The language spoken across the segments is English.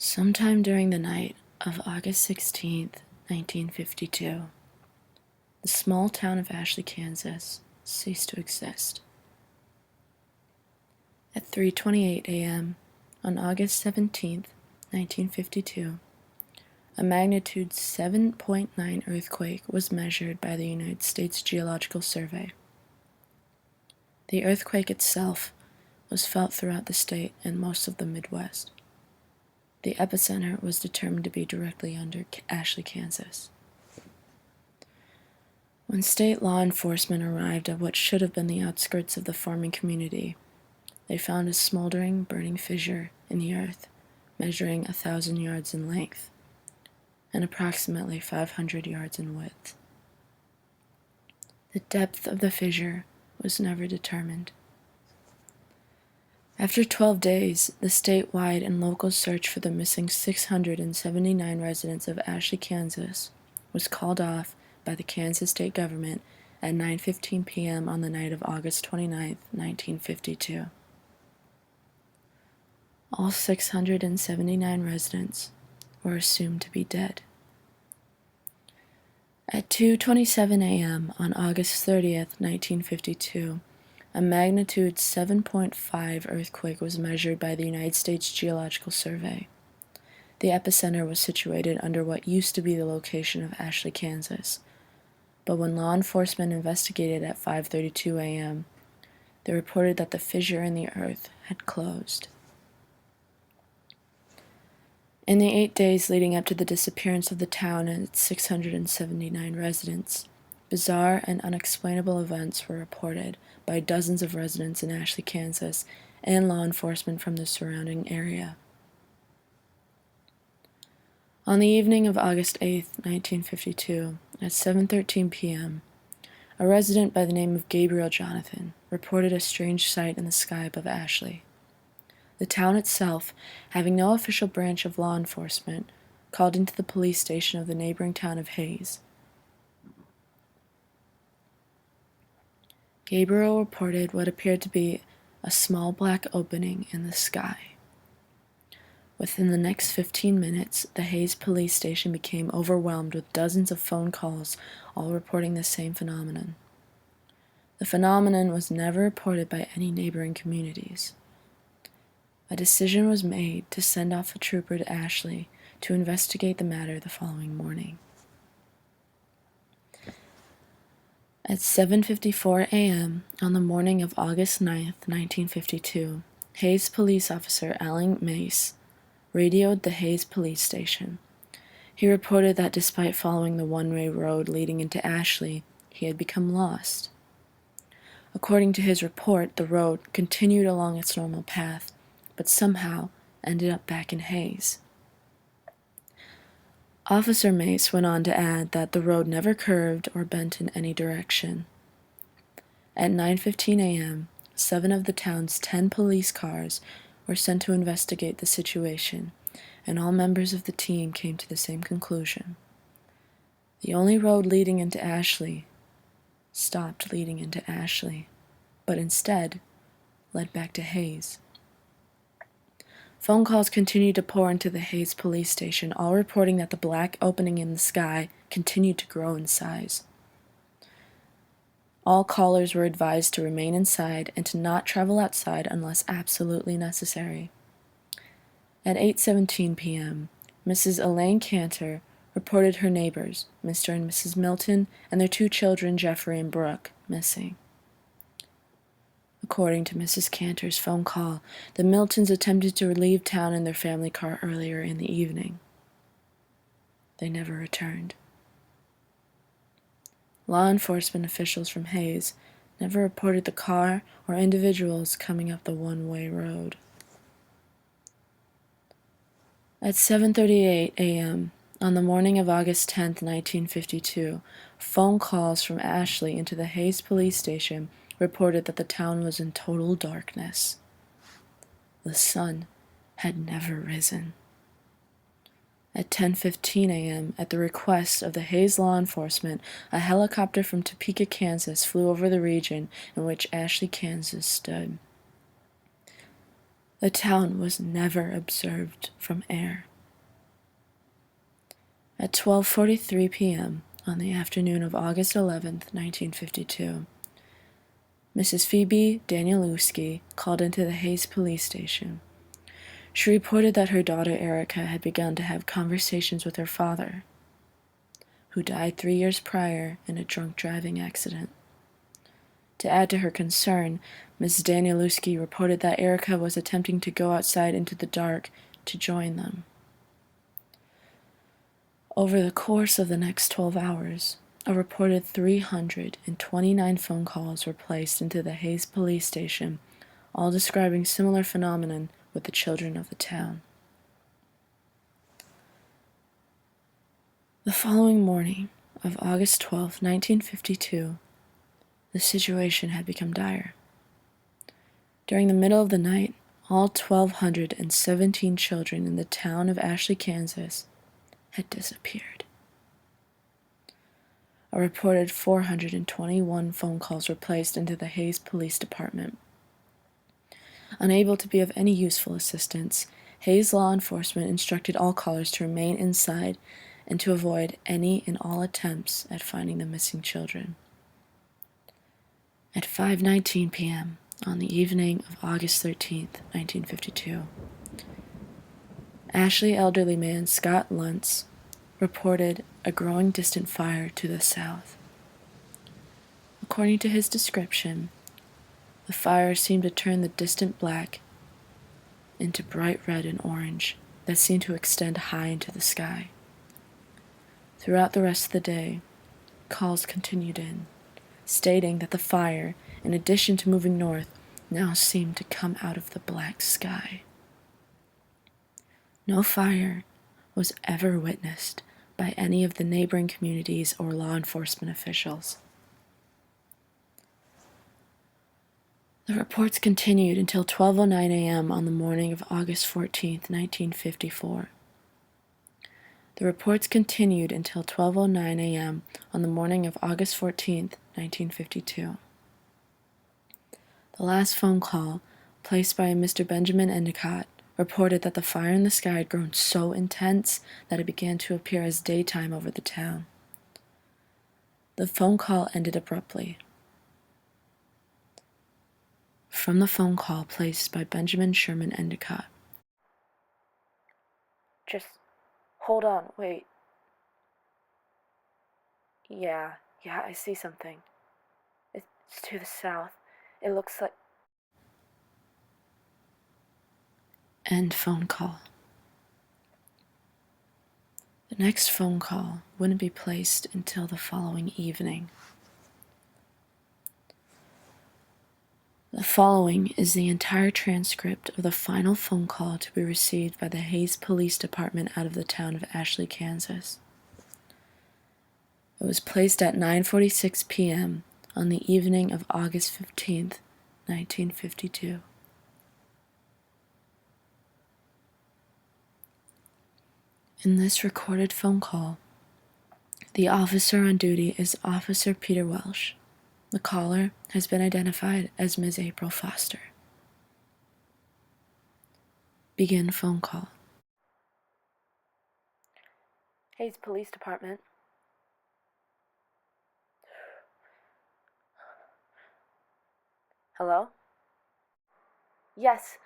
Sometime during the night of August 16th, 1952, the small town of Ashley, Kansas, ceased to exist. At 3:28 a.m. on August 17th, 1952, a magnitude 7.9 earthquake was measured by the United States Geological Survey. The earthquake itself was felt throughout the state and most of the Midwest. The epicenter was determined to be directly under Ashley, Kansas. When state law enforcement arrived at what should have been the outskirts of the farming community, they found a smoldering, burning fissure in the earth, measuring 1,000 yards in length and approximately 500 yards in width. The depth of the fissure was never determined. After 12 days, the statewide and local search for the missing 679 residents of Ashley, Kansas, was called off by the Kansas state government at 9:15 p.m. on the night of August 29, 1952. All 679 residents were assumed to be dead. At 2:27 a.m. on August 30th, 1952, a magnitude 7.5 earthquake was measured by the United States Geological Survey. The epicenter was situated under what used to be the location of Ashley, Kansas, but when law enforcement investigated at 5:32 a.m., they reported that the fissure in the earth had closed. In the 8 days leading up to the disappearance of the town and its 679 residents, bizarre and unexplainable events were reported by dozens of residents in Ashley, Kansas, and law enforcement from the surrounding area. On the evening of August 8, 1952, at 7:13 p.m., a resident by the name of Gabriel Jonathan reported a strange sight in the sky above Ashley. The town itself, having no official branch of law enforcement, called into the police station of the neighboring town of Hayes. Gabriel reported what appeared to be a small black opening in the sky. Within the next 15 minutes, the Hayes police station became overwhelmed with dozens of phone calls, all reporting the same phenomenon. The phenomenon was never reported by any neighboring communities. A decision was made to send off a trooper to Ashley to investigate the matter the following morning. At 7:54 a.m. on the morning of August 9, 1952, Hayes police officer Alan Mace radioed the Hayes police station. He reported that despite following the one-way road leading into Ashley, he had become lost. According to his report, the road continued along its normal path, but somehow ended up back in Hayes. Officer Mace went on to add that the road never curved or bent in any direction. At 9:15 a.m., 7 of the town's 10 police cars were sent to investigate the situation, and all members of the team came to the same conclusion. The only road leading into Ashley stopped leading into Ashley, but instead led back to Hayes. Phone calls continued to pour into the Hayes police station, all reporting that the black opening in the sky continued to grow in size. All callers were advised to remain inside and to not travel outside unless absolutely necessary. At 8:17 p.m., Mrs. Elaine Cantor reported her neighbors, Mr. and Mrs. Milton, and their 2 children, Jeffrey and Brooke, missing. According to Mrs. Cantor's phone call, the Miltons attempted to leave town in their family car earlier in the evening. They never returned. Law enforcement officials from Hayes never reported the car or individuals coming up the one-way road. At 7:38 a.m., on the morning of August 10, 1952, phone calls from Ashley into the Hayes police station reported that the town was in total darkness. The sun had never risen. At 10:15 a.m., at the request of the Hayes law enforcement, a helicopter from Topeka, Kansas flew over the region in which Ashley, Kansas stood. The town was never observed from air. At 12:43 p.m. on the afternoon of August 11th, 1952, Mrs. Phoebe Danielewski called into the Hayes police station. She reported that her daughter Erica had begun to have conversations with her father, who died 3 years prior in a drunk driving accident. To add to her concern, Ms. Danielewski reported that Erica was attempting to go outside into the dark to join them. Over the course of the next 12 hours, a reported 329 phone calls were placed into the Hayes police station, all describing similar phenomenon with the children of the town. The following morning of August 12, 1952, the situation had become dire. During the middle of the night, all 1,217 children in the town of Ashley, Kansas, had disappeared. A reported 421 phone calls were placed into the Hayes Police Department. Unable to be of any useful assistance, Hayes law enforcement instructed all callers to remain inside and to avoid any and all attempts at finding the missing children. At 5:19 p.m. on the evening of August 13th, 1952, Ashley elderly man Scott Luntz reported a growing distant fire to the south. According to his description, the fire seemed to turn the distant black into bright red and orange that seemed to extend high into the sky. Throughout the rest of the day, calls continued in, stating that the fire, in addition to moving north, now seemed to come out of the black sky. No fire was ever witnessed by any of the neighboring communities or law enforcement officials. The reports continued until 12:09 a.m. on the morning of August 14th, 1954. The reports continued until 12:09 a.m. on the morning of August 14th, 1952. The last phone call, placed by a Mr. Benjamin Endicott, reported that the fire in the sky had grown so intense that it began to appear as daytime over the town. The phone call ended abruptly. From the phone call placed by Benjamin Sherman Endicott. Just hold on, wait. Yeah, I see something. It's to the south. It looks like... End phone call. The next phone call wouldn't be placed until the following evening. The following is the entire transcript of the final phone call to be received by the Hayes Police Department out of the town of Ashley, Kansas. It was placed at 9:46 p.m. on the evening of August 15th, 1952. In this recorded phone call, the officer on duty is Officer Peter Welsh. The caller has been identified as Ms. April Foster. Begin phone call. Hayes Police Department. Hello? Yes,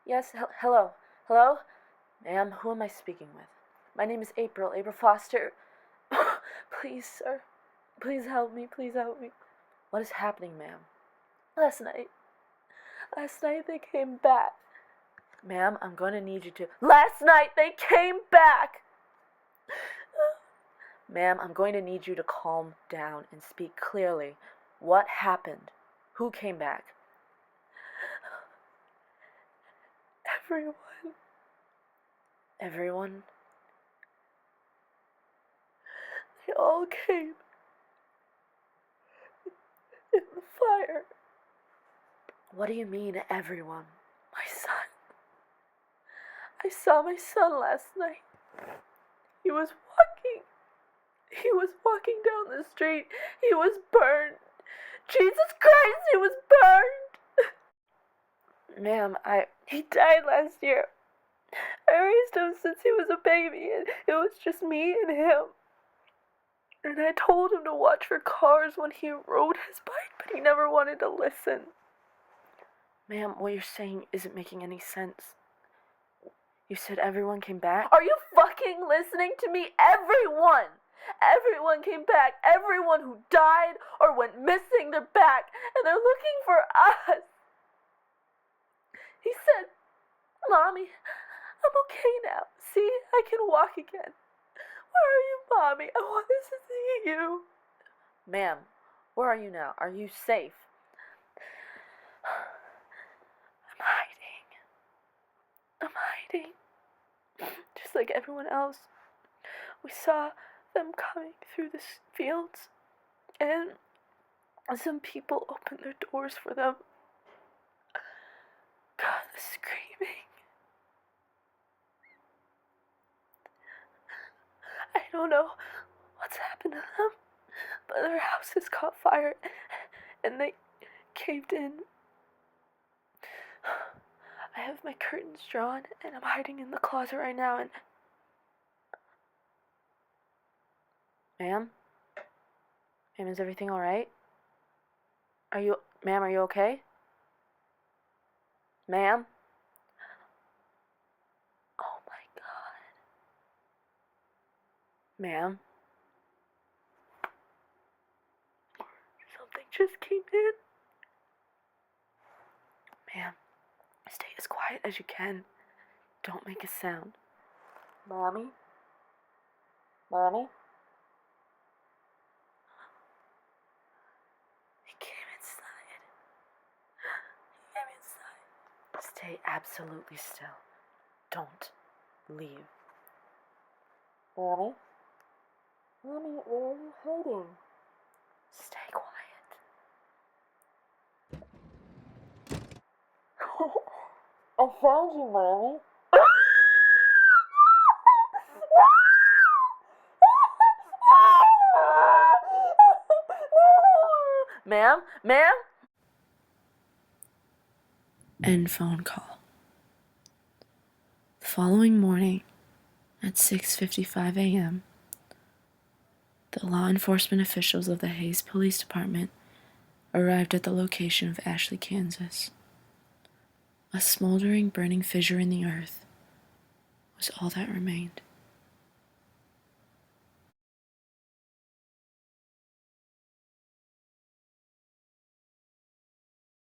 hello. Hello? Ma'am, who am I speaking with? My name is April Foster. Please, sir. Please help me. What is happening, ma'am? Last night they came back. Ma'am, I'm going to need you to... Last night they came back! Ma'am, I'm going to need you to calm down and speak clearly. What happened? Who came back? Everyone. Everyone? They all came in the fire. What do you mean, everyone? My son. I saw my son last night. He was walking down the street. He was burned. Jesus Christ, he was burned! Ma'am, he died last year. I raised him since he was a baby, and it was just me and him. And I told him to watch for cars when he rode his bike, but he never wanted to listen. Ma'am, what you're saying isn't making any sense. You said everyone came back? Are you fucking listening to me? Everyone! Everyone came back. Everyone who died or went missing, they're back, and they're looking for us. He said, Mommy, I'm okay now. See, I can walk again. Where are you, Mommy? I want to see you. Ma'am, where are you now? Are you safe? I'm hiding. Just like everyone else. We saw them coming through the fields, and some people opened their doors for them. God, the screaming. I don't know what's happened to them, but their houses caught fire, and they caved in. I have my curtains drawn, and I'm hiding in the closet right now, and... Ma'am? Ma'am, is everything alright? Ma'am, are you okay? Ma'am? Oh my God. Ma'am? Something just came in. Ma'am, stay as quiet as you can. Don't make a sound. Mommy? Mommy? He came inside. He came inside. Stay absolutely still. Don't leave. Mommy? Mommy, where are you hiding? Stay quiet. I found you, Mommy. Ma'am? Ma'am? End phone call. The following morning, at 6:55 a.m., the law enforcement officials of the Hayes Police Department arrived at the location of Ashley, Kansas. A smoldering, burning fissure in the earth was all that remained.